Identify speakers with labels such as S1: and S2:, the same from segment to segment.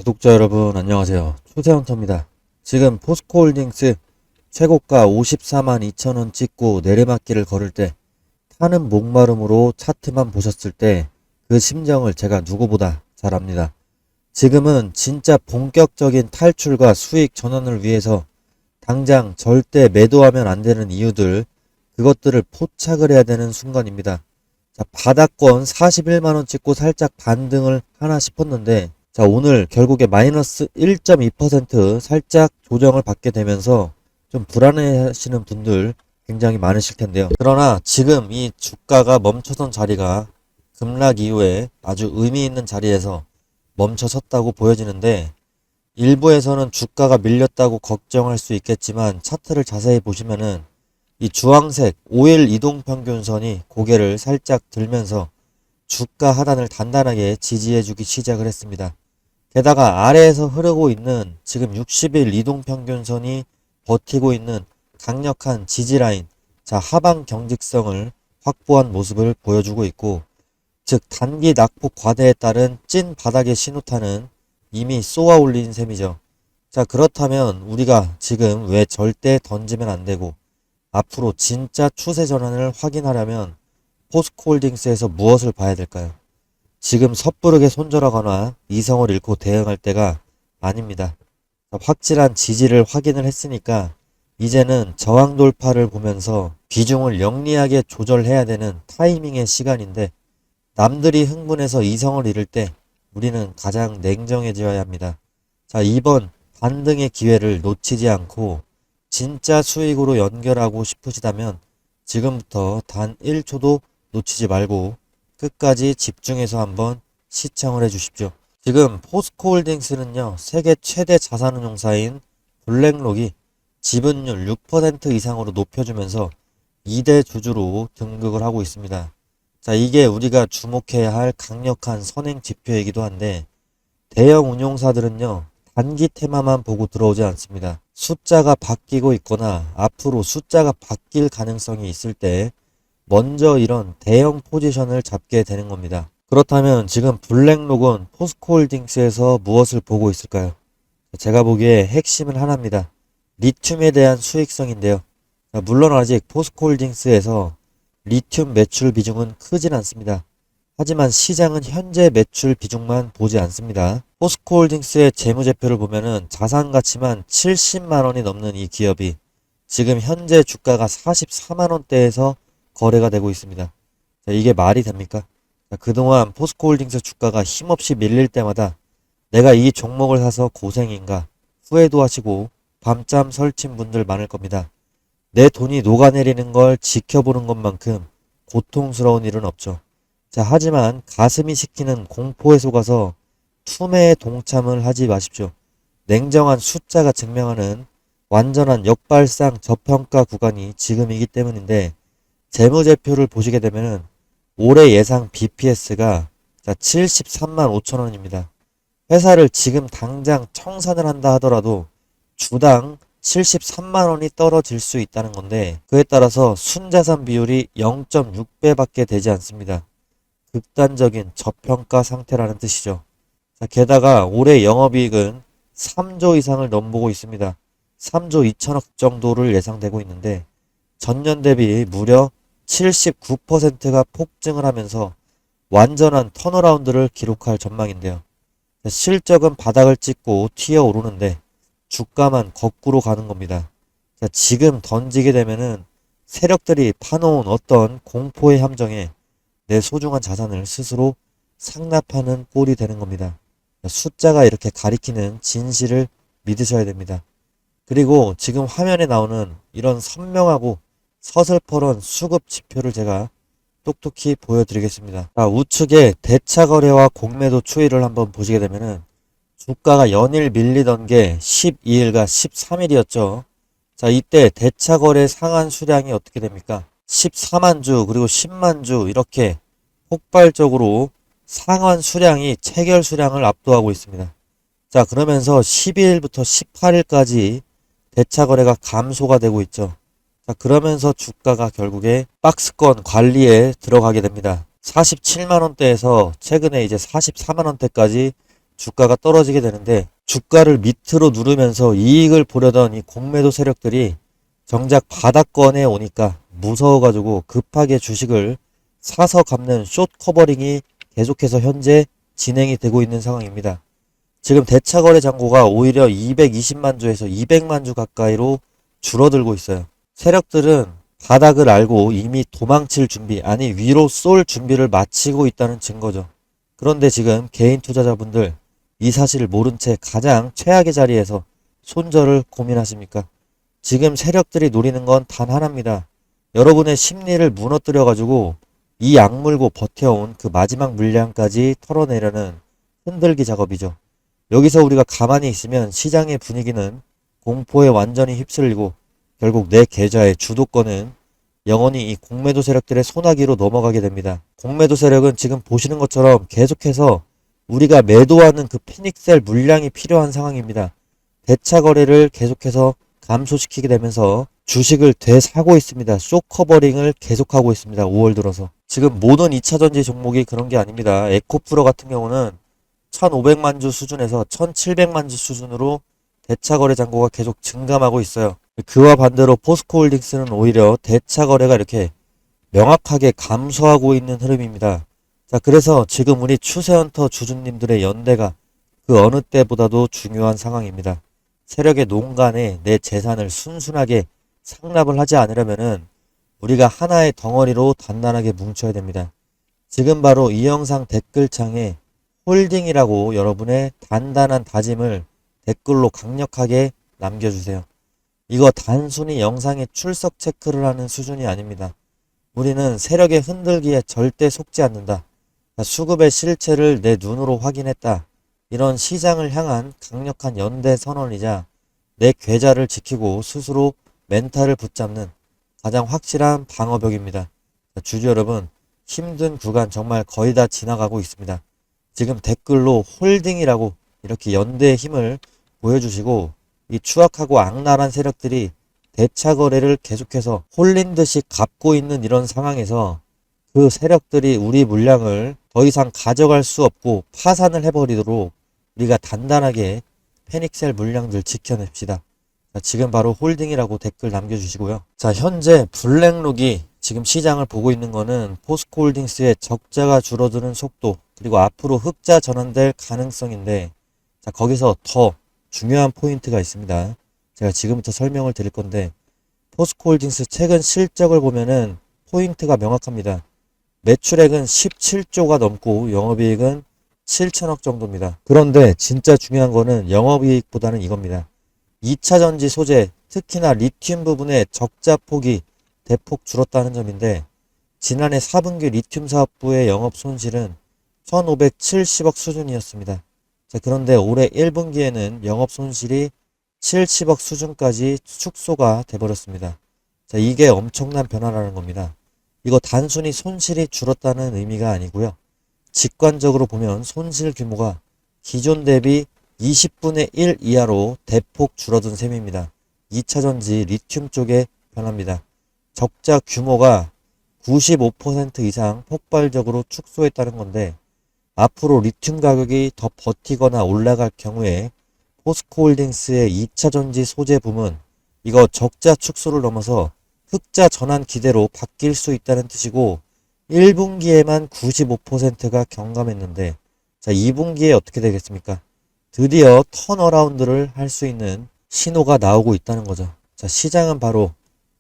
S1: 구독자 여러분 안녕하세요. 추세헌터입니다. 지금 포스코홀딩스 최고가 54만 2천원 찍고 내리막길을 걸을 때 타는 목마름으로 차트만 보셨을 때 그 심정을 제가 누구보다 잘 압니다. 지금은 진짜 본격적인 탈출과 수익 전환을 위해서 당장 절대 매도하면 안 되는 이유들, 그것들을 포착을 해야 되는 순간입니다. 자, 바닥권 41만원 찍고 살짝 반등을 하나 싶었는데, 자, 오늘 결국에 마이너스 1.2% 살짝 조정을 받게 되면서 좀 불안해 하시는 분들 굉장히 많으실 텐데요. 그러나 지금 이 주가가 멈춰선 자리가 급락 이후에 아주 의미 있는 자리에서 멈춰섰다고 보여지는데, 일부에서는 주가가 밀렸다고 걱정할 수 있겠지만 차트를 자세히 보시면은 이 주황색 5일 이동평균선이 고개를 살짝 들면서 주가 하단을 단단하게 지지해주기 시작을 했습니다. 게다가 아래에서 흐르고 있는 지금 60일 이동평균선이 버티고 있는 강력한 지지라인, 자, 하방 경직성을 확보한 모습을 보여주고 있고, 즉 단기 낙폭 과대에 따른 찐 바닥의 신호탄은 이미 쏘아 올린 셈이죠. 자, 그렇다면 우리가 지금 왜 절대 던지면 안 되고 앞으로 진짜 추세 전환을 확인하려면 포스코홀딩스에서 무엇을 봐야 될까요? 지금 섣부르게 손절하거나 이성을 잃고 대응할 때가 아닙니다. 확실한 지지를 확인을 했으니까 이제는 저항 돌파를 보면서 비중을 영리하게 조절해야 되는 타이밍의 시간인데, 남들이 흥분해서 이성을 잃을 때 우리는 가장 냉정해져야 합니다. 자, 이번 반등의 기회를 놓치지 않고 진짜 수익으로 연결하고 싶으시다면 지금부터 단 1초도 놓치지 말고 끝까지 집중해서 한번 시청을 해 주십시오. 지금 포스코홀딩스는요, 세계 최대 자산운용사인 블랙록이 지분율 6% 이상으로 높여주면서 2대 주주로 등극을 하고 있습니다. 자, 이게 우리가 주목해야 할 강력한 선행 지표이기도 한데, 대형 운용사들은요, 단기 테마만 보고 들어오지 않습니다. 숫자가 바뀌고 있거나 앞으로 숫자가 바뀔 가능성이 있을 때 먼저 이런 대형 포지션을 잡게 되는 겁니다. 그렇다면 지금 블랙록은 포스코홀딩스에서 무엇을 보고 있을까요? 제가 보기에 핵심은 하나입니다. 리튬에 대한 수익성인데요. 물론 아직 포스코홀딩스에서 리튬 매출 비중은 크진 않습니다. 하지만 시장은 현재 매출 비중만 보지 않습니다. 포스코홀딩스의 재무제표를 보면은 자산 가치만 70만원이 넘는 이 기업이 지금 현재 주가가 44만원대에서 거래가 되고 있습니다. 자, 이게 말이 됩니까? 자, 그동안 포스코홀딩스 주가가 힘없이 밀릴 때마다 내가 이 종목을 사서 고생인가 후회도 하시고 밤잠 설친 분들 많을 겁니다. 내 돈이 녹아내리는 걸 지켜보는 것만큼 고통스러운 일은 없죠. 자, 하지만 가슴이 식히는 공포에 속아서 투매에 동참을 하지 마십시오. 냉정한 숫자가 증명하는 완전한 역발상 저평가 구간이 지금이기 때문인데, 재무제표를 보시게 되면은 올해 예상 BPS가 73만 5천원입니다. 회사를 지금 당장 청산을 한다 하더라도 주당 73만원이 떨어질 수 있다는 건데, 그에 따라서 순자산 비율이 0.6배밖에 되지 않습니다. 극단적인 저평가 상태라는 뜻이죠. 자, 게다가 올해 영업이익은 3조 이상을 넘보고 있습니다. 3조 2천억 정도를 예상되고 있는데 전년 대비 무려 79%가 폭증을 하면서 완전한 턴어라운드를 기록할 전망인데요. 자, 실적은 바닥을 찍고 튀어 오르는데 주가만 거꾸로 가는 겁니다. 자, 지금 던지게 되면은 세력들이 파놓은 어떤 공포의 함정에 내 소중한 자산을 스스로 상납하는 꼴이 되는 겁니다. 숫자가 이렇게 가리키는 진실을 믿으셔야 됩니다. 그리고 지금 화면에 나오는 이런 선명하고 서슬퍼런 수급 지표를 제가 똑똑히 보여드리겠습니다. 자, 우측에 대차 거래와 공매도 추이를 한번 보시게 되면은 주가가 연일 밀리던 게 12일과 13일이었죠. 자, 이때 대차 거래 상한 수량이 어떻게 됩니까? 14만 주 그리고 10만 주 이렇게 폭발적으로 상환 수량이 체결 수량을 압도하고 있습니다. 자, 그러면서 12일부터 18일까지 대차 거래가 감소가 되고 있죠. 자, 그러면서 주가가 결국에 박스권 관리에 들어가게 됩니다. 47만원대에서 최근에 이제 44만원대까지 주가가 떨어지게 되는데 주가를 밑으로 누르면서 이익을 보려던 이 공매도 세력들이 정작 바닥권에 오니까 무서워가지고 급하게 주식을 사서 갚는 숏 커버링이 계속해서 현재 진행이 되고 있는 상황입니다. 지금 대차거래 잔고가 오히려 220만 주에서 200만 주 가까이로 줄어들고 있어요. 세력들은 바닥을 알고 이미 도망칠 준비, 아니 위로 쏠 준비를 마치고 있다는 증거죠. 그런데 지금 개인 투자자분들 이 사실을 모른 채 가장 최악의 자리에서 손절을 고민하십니까? 지금 세력들이 노리는 건 단 하나입니다. 여러분의 심리를 무너뜨려가지고 이 악물고 버텨온 그 마지막 물량까지 털어내려는 흔들기 작업이죠. 여기서 우리가 가만히 있으면 시장의 분위기는 공포에 완전히 휩쓸리고 결국 내 계좌의 주도권은 영원히 이 공매도 세력들의 손아귀로 넘어가게 됩니다. 공매도 세력은 지금 보시는 것처럼 계속해서 우리가 매도하는 그 피닉셀 물량이 필요한 상황입니다. 대차 거래를 계속해서 감소시키게 되면서 주식을 되사고 있습니다. 숏커버링을 계속하고 있습니다. 5월 들어서. 지금 모든 2차전지 종목이 그런 게 아닙니다. 에코프로 같은 경우는 1500만 주 수준에서 1700만 주 수준으로 대차 거래 잔고가 계속 증감하고 있어요. 그와 반대로 포스코홀딩스는 오히려 대차 거래가 이렇게 명확하게 감소하고 있는 흐름입니다. 자, 그래서 지금 우리 추세헌터 주주님들의 연대가 그 어느 때보다도 중요한 상황입니다. 세력의 농간에 내 재산을 순순하게 상납을 하지 않으려면은 우리가 하나의 덩어리로 단단하게 뭉쳐야 됩니다. 지금 바로 이 영상 댓글창에 홀딩이라고 여러분의 단단한 다짐을 댓글로 강력하게 남겨주세요. 이거 단순히 영상에 출석 체크를 하는 수준이 아닙니다. 우리는 세력의 흔들기에 절대 속지 않는다. 수급의 실체를 내 눈으로 확인했다. 이런 시장을 향한 강력한 연대 선언이자 내 계좌를 지키고 스스로 멘탈을 붙잡는 가장 확실한 방어벽입니다. 주주 여러분, 힘든 구간 정말 거의 다 지나가고 있습니다. 지금 댓글로 홀딩이라고 이렇게 연대의 힘을 보여주시고 이 추악하고 악랄한 세력들이 대차 거래를 계속해서 홀린 듯이 갚고 있는 이런 상황에서 그 세력들이 우리 물량을 더 이상 가져갈 수 없고 파산을 해버리도록 우리가 단단하게 패닉셀 물량들 지켜냅시다. 자, 지금 바로 홀딩이라고 댓글 남겨주시고요. 자, 현재 블랙록이 지금 시장을 보고 있는 거는 포스코홀딩스의 적자가 줄어드는 속도 그리고 앞으로 흑자 전환될 가능성인데, 자, 거기서 더 중요한 포인트가 있습니다. 제가 지금부터 설명을 드릴 건데 포스코홀딩스 최근 실적을 보면은 포인트가 명확합니다. 매출액은 17조가 넘고 영업이익은 7천억 정도입니다. 그런데 진짜 중요한 거는 영업이익보다는 이겁니다. 2차전지 소재, 특히나 리튬 부분의 적자 폭이 대폭 줄었다는 점인데 지난해 4분기 리튬 사업부의 영업 손실은 1570억 수준이었습니다. 자, 그런데 올해 1분기에는 영업 손실이 70억 수준까지 축소가 돼버렸습니다. 자, 이게 엄청난 변화라는 겁니다. 이거 단순히 손실이 줄었다는 의미가 아니고요. 직관적으로 보면 손실 규모가 기존 대비 20분의 1 이하로 대폭 줄어든 셈입니다. 2차전지 리튬 쪽의 변화입니다. 적자 규모가 95% 이상 폭발적으로 축소했다는 건데 앞으로 리튬 가격이 더 버티거나 올라갈 경우에 포스코홀딩스의 2차전지 소재 부문 이거 적자 축소를 넘어서 흑자 전환 기대로 바뀔 수 있다는 뜻이고 1분기에만 95%가 경감했는데 자 2분기에 어떻게 되겠습니까? 드디어 턴어라운드를 할 수 있는 신호가 나오고 있다는 거죠. 자, 시장은 바로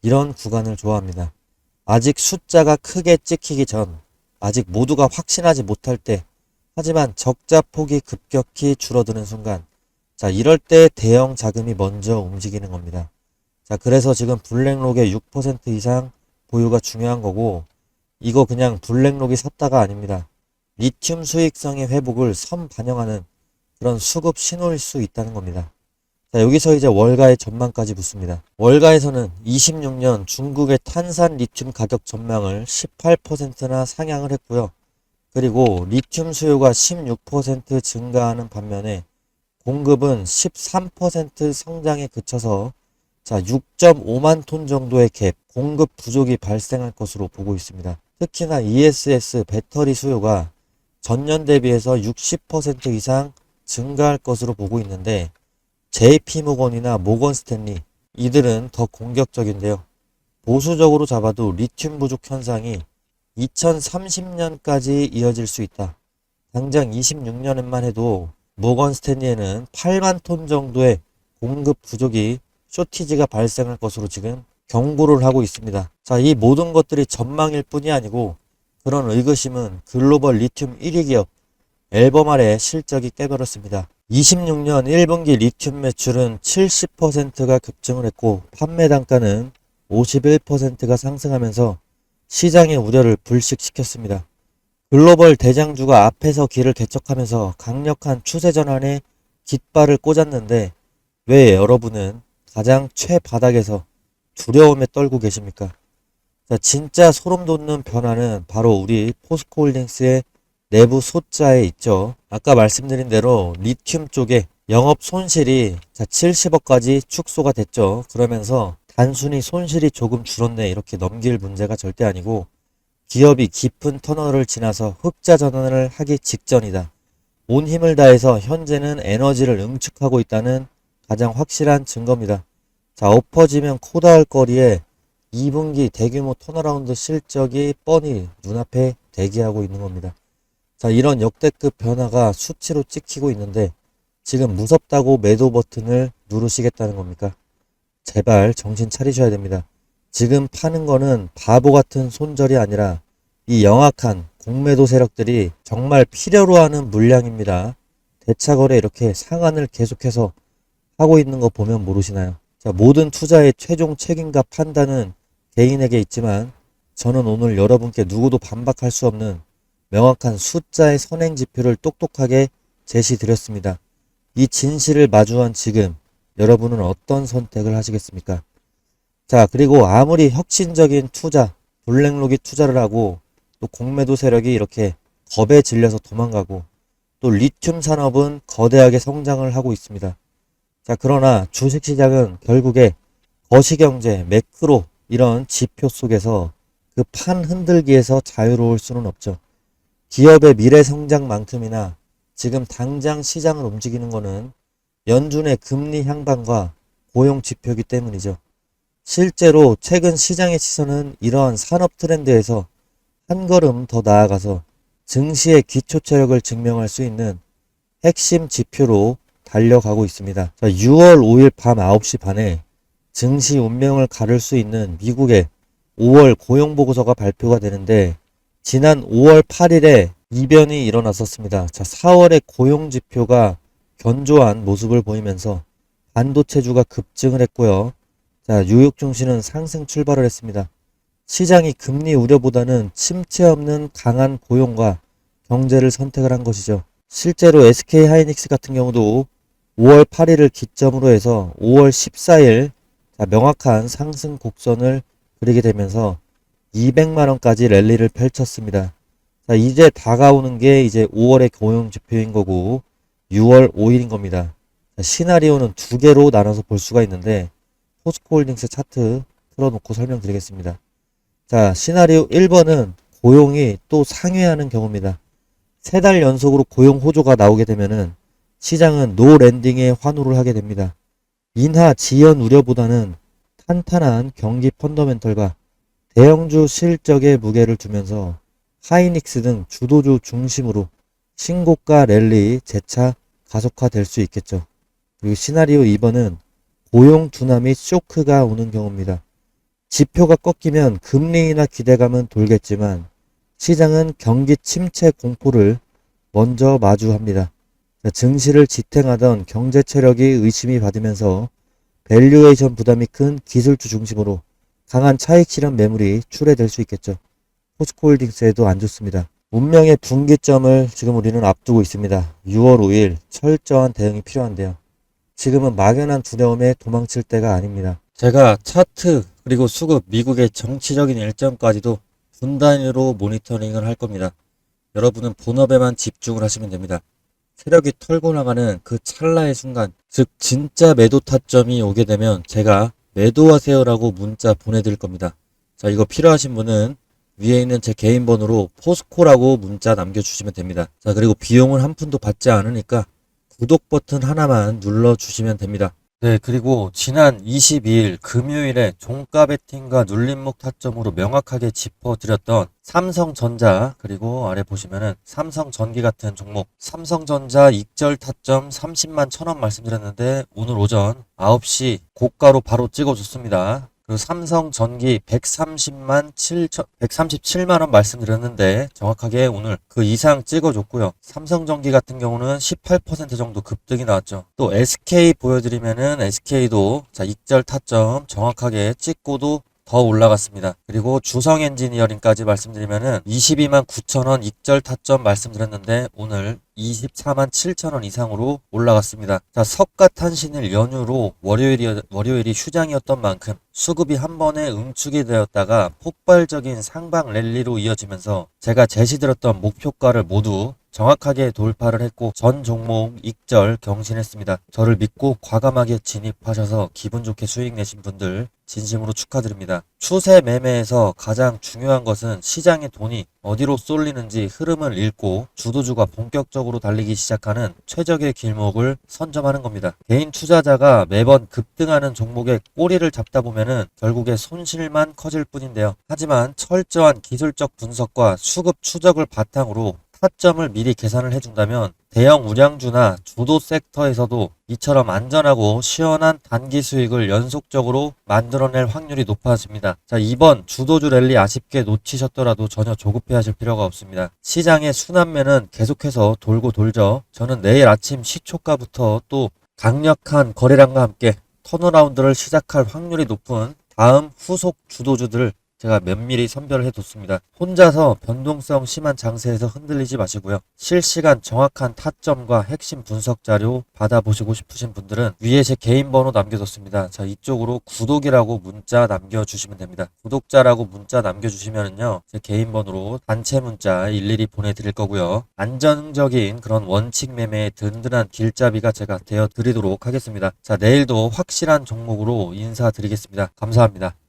S1: 이런 구간을 좋아합니다. 아직 숫자가 크게 찍히기 전, 아직 모두가 확신하지 못할 때, 하지만 적자 폭이 급격히 줄어드는 순간, 자, 이럴 때 대형 자금이 먼저 움직이는 겁니다. 자, 그래서 지금 블랙록의 6% 이상 보유가 중요한 거고, 이거 그냥 블랙록이 샀다가 아닙니다. 리튬 수익성의 회복을 선반영하는 그런 수급 신호일 수 있다는 겁니다. 자, 여기서 이제 월가의 전망까지 묻습니다. 월가에서는 26년 중국의 탄산 리튬 가격 전망을 18%나 상향을 했고요. 그리고 리튬 수요가 16% 증가하는 반면에 공급은 13% 성장에 그쳐서 자 6.5만 톤 정도의 갭, 공급 부족이 발생할 것으로 보고 있습니다. 특히나 ESS 배터리 수요가 전년 대비해서 60% 이상 증가할 것으로 보고 있는데 JP모건이나 모건 스탠리 이들은 더 공격적인데요. 보수적으로 잡아도 리튬 부족 현상이 2030년까지 이어질 수 있다. 당장 26년에만 해도 모건 스탠리에는 8만 톤 정도의 공급 부족이 쇼티지가 발생할 것으로 지금 경고를 하고 있습니다. 자, 이 모든 것들이 전망일 뿐이 아니고 그런 의구심은 글로벌 리튬 1위 기업 앨범알의 실적이 깨버렸습니다. 26년 1분기 리튬 매출은 70%가 급증을 했고 판매 단가는 51%가 상승하면서 시장의 우려를 불식시켰습니다. 글로벌 대장주가 앞에서 길을 개척하면서 강력한 추세 전환에 깃발을 꽂았는데 왜 여러분은 가장 최바닥에서 두려움에 떨고 계십니까? 자, 진짜 소름 돋는 변화는 바로 우리 포스코홀딩스의 내부 소자에 있죠. 아까 말씀드린 대로 리튬 쪽에 영업 손실이 70억까지 축소가 됐죠. 그러면서 단순히 손실이 조금 줄었네 이렇게 넘길 문제가 절대 아니고 기업이 깊은 터널을 지나서 흑자 전환을 하기 직전이다. 온 힘을 다해서 현재는 에너지를 응축하고 있다는 가장 확실한 증거입니다. 자, 엎어지면 코다할 거리에 2분기 대규모 턴어라운드 실적이 뻔히 눈앞에 대기하고 있는 겁니다. 자, 이런 역대급 변화가 수치로 찍히고 있는데 지금 무섭다고 매도 버튼을 누르시겠다는 겁니까? 제발 정신 차리셔야 됩니다. 지금 파는 거는 바보 같은 손절이 아니라 이 영악한 공매도 세력들이 정말 필요로 하는 물량입니다. 대차거래 이렇게 상한을 계속해서 하고 있는 거 보면 모르시나요? 자, 모든 투자의 최종 책임과 판단은 개인에게 있지만 저는 오늘 여러분께 누구도 반박할 수 없는 명확한 숫자의 선행 지표를 똑똑하게 제시드렸습니다. 이 진실을 마주한 지금 여러분은 어떤 선택을 하시겠습니까? 자, 그리고 아무리 혁신적인 투자, 블랙록이 투자를 하고 또 공매도 세력이 이렇게 겁에 질려서 도망가고 또 리튬 산업은 거대하게 성장을 하고 있습니다. 자, 그러나 주식시장은 결국에 거시경제, 매크로 이런 지표 속에서 그 판 흔들기에서 자유로울 수는 없죠. 기업의 미래 성장만큼이나 지금 당장 시장을 움직이는 것은 연준의 금리 향방과 고용 지표이기 때문이죠. 실제로 최근 시장의 시선은 이러한 산업 트렌드에서 한 걸음 더 나아가서 증시의 기초 체력을 증명할 수 있는 핵심 지표로 달려가고 있습니다. 자, 6월 5일 밤 9시 반에 증시 운명을 가를 수 있는 미국의 5월 고용보고서가 발표가 되는데 지난 5월 8일에 이변이 일어났었습니다. 자, 4월의 고용지표가 견조한 모습을 보이면서 반도체주가 급증을 했고요. 자, 뉴욕 증시는 상승 출발을 했습니다. 시장이 금리 우려보다는 침체 없는 강한 고용과 경제를 선택을 한 것이죠. 실제로 SK 하이닉스 같은 경우도 5월 8일을 기점으로 해서 5월 14일 명확한 상승 곡선을 그리게 되면서 200만원까지 랠리를 펼쳤습니다. 자, 이제 다가오는 게 이제 5월의 고용 지표인 거고 6월 5일인 겁니다. 자, 시나리오는 두 개로 나눠서 볼 수가 있는데 포스코홀딩스 차트 틀어놓고 설명드리겠습니다. 자, 시나리오 1번은 고용이 또 상회하는 경우입니다. 3달 연속으로 고용 호조가 나오게 되면은 시장은 노 랜딩에 환호를 하게 됩니다. 인하 지연 우려보다는 탄탄한 경기 펀더멘털과 대형주 실적에 무게를 두면서 하이닉스 등 주도주 중심으로 신고가 랠리 재차 가속화될 수 있겠죠. 그리고 시나리오 2번은 고용 둔화 및 쇼크가 오는 경우입니다. 지표가 꺾이면 금리 인하 기대감은 돌겠지만 시장은 경기 침체 공포를 먼저 마주합니다. 증시를 지탱하던 경제 체력이 의심이 받으면서 밸류에이션 부담이 큰 기술주 중심으로 강한 차익 실현 매물이 출회될 수 있겠죠. 포스코홀딩스에도 안 좋습니다. 운명의 분기점을 지금 우리는 앞두고 있습니다. 6월 5일 철저한 대응이 필요한데요. 지금은 막연한 두려움에 도망칠 때가 아닙니다. 제가 차트 그리고 수급 미국의 정치적인 일정까지도 분 단위로 모니터링을 할 겁니다. 여러분은 본업에만 집중을 하시면 됩니다. 세력이 털고 나가는 그 찰나의 순간, 즉 진짜 매도 타점이 오게 되면 제가 매도하세요라고 문자 보내드릴 겁니다. 자, 이거 필요하신 분은 위에 있는 제 개인 번호로 포스코라고 문자 남겨주시면 됩니다. 자, 그리고 비용은 한 푼도 받지 않으니까 구독 버튼 하나만 눌러주시면 됩니다. 네, 그리고 지난 22일 금요일에 종가 베팅과 눌림목 타점으로 명확하게 짚어드렸던 삼성전자, 그리고 아래 보시면은 삼성전기 같은 종목, 삼성전자 익절 타점 30만 1,000원 말씀드렸는데 오늘 오전 9시 고가로 바로 찍어줬습니다. 그리고 삼성전기 137만 원 말씀드렸는데 정확하게 오늘 그 이상 찍어줬고요. 삼성전기 같은 경우는 18% 정도 급등이 나왔죠. 또 SK 보여드리면은 SK도 자 익절 타점 정확하게 찍고도 더 올라갔습니다. 그리고 주성 엔지니어링까지 말씀드리면은 22만 9천 원 익절 타점 말씀드렸는데 오늘 24만 7천 원 이상으로 올라갔습니다. 자, 석가탄신일 연휴로 월요일이 휴장이었던 만큼 수급이 한 번에 응축이 되었다가 폭발적인 상방 랠리로 이어지면서 제가 제시드렸던 목표가를 모두 정확하게 돌파를 했고 전 종목 익절 경신했습니다. 저를 믿고 과감하게 진입하셔서 기분 좋게 수익 내신 분들 진심으로 축하드립니다. 추세 매매에서 가장 중요한 것은 시장의 돈이 어디로 쏠리는지 흐름을 읽고 주도주가 본격적으로 달리기 시작하는 최적의 길목을 선점하는 겁니다. 개인 투자자가 매번 급등하는 종목의 꼬리를 잡다 보면은 결국에 손실만 커질 뿐인데요. 하지만 철저한 기술적 분석과 수급 추적을 바탕으로 타점을 미리 계산을 해준다면 대형 우량주나 주도 섹터에서도 이처럼 안전하고 시원한 단기 수익을 연속적으로 만들어낼 확률이 높아집니다. 자, 이번 주도주 랠리 아쉽게 놓치셨더라도 전혀 조급해하실 필요가 없습니다. 시장의 순환매는 계속해서 돌고 돌죠. 저는 내일 아침 시초가부터 또 강력한 거래량과 함께 턴어라운드를 시작할 확률이 높은 다음 후속 주도주들을 제가 면밀히 선별을 해뒀습니다. 혼자서 변동성 심한 장세에서 흔들리지 마시고요. 실시간 정확한 타점과 핵심 분석 자료 받아보시고 싶으신 분들은 위에 제 개인 번호 남겨뒀습니다. 자, 이쪽으로 구독이라고 문자 남겨주시면 됩니다. 구독자라고 문자 남겨주시면은요, 제 개인 번호로 단체 문자 일일이 보내드릴 거고요. 안정적인 그런 원칙 매매의 든든한 길잡이가 제가 되어드리도록 하겠습니다. 자, 내일도 확실한 종목으로 인사드리겠습니다. 감사합니다.